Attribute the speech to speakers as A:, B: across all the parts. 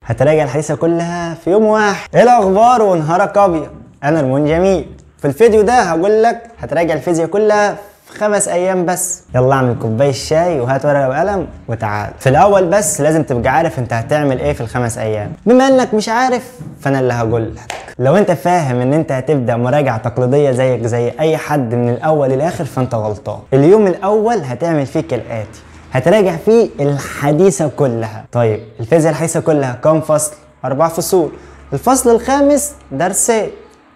A: هتراجع الحديثة كلها في يوم واحد. ايه الاخبار ونهارك ابيض؟ انا رمون جميل. في الفيديو ده هقول لك هتراجع الفيزياء كلها في 5 ايام بس. يلا اعمل كوبايه شاي وهات ورقه وقلم وتعال. في الاول بس لازم تبقى عارف انت هتعمل ايه في ال5 ايام. بما انك مش عارف فانا اللي هقول لك. لو انت فاهم ان انت هتبدا مراجعه تقليديه زيك زي اي حد من الاول للاخر فانت غلطان. اليوم الاول هتعمل فيه كالاتي: هتراجع فيه الحديثه كلها. طيب الفيزياء الحديثه كلها كم فصل؟ 4 فصول. الفصل الخامس درسين،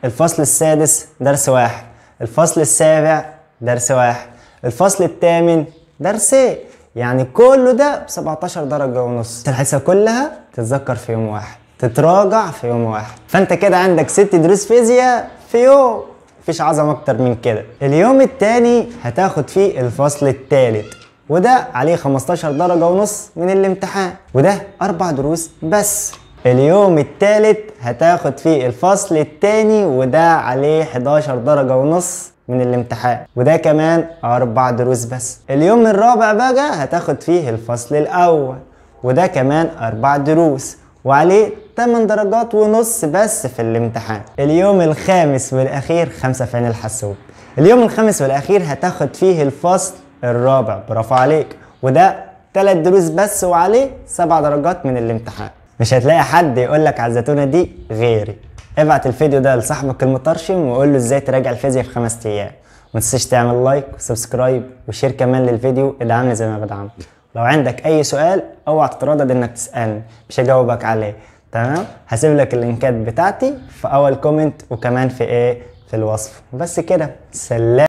A: الفصل السادس درس واحد، الفصل السابع درس واحد، الفصل الثامن درسين، يعني كله ده ب 17 درجة ونص. الحصة كلها تتذكر في يوم واحد، تتراجع في يوم واحد. فانت كده عندك 6 دروس فيزياء في يوم، مفيش عظمة اكتر من كده. اليوم الثاني هتاخد فيه الفصل الثالث وده عليه 15 درجة ونص من الامتحان، وده 4 دروس بس. اليوم الثالث هتاخد فيه الفصل الثاني وده عليه 11 درجة ونص من الامتحان، وده كمان 4 دروس بس. اليوم الرابع بقى هتاخد فيه الفصل الاول وده كمان 4 دروس وعليه 8 درجات ونص بس في الامتحان. اليوم الخامس والاخير 5 في عين الحاسوب. اليوم الخامس والاخير هتاخد فيه الفصل الرابع، برافو عليك، وده 3 دروس بس وعليه 7 درجات من الامتحان. مش هتلاقي حد يقولك على الزتونة دي غيري. ابعت الفيديو ده لصاحبك المطرشم وقول له ازاي تراجع الفيزياء في 5 ايام. ومتنساش تعمل لايك وسبسكرايب وشير كمان للفيديو اللي عامل زي ما بدعمك. لو عندك اي سؤال اوعى تتردد انك تسألني، مش هجاوبك عليه، تمام؟ هسيب لك اللينكات بتاعتي في اول كومنت وكمان في الوصف. بس كده، سلام.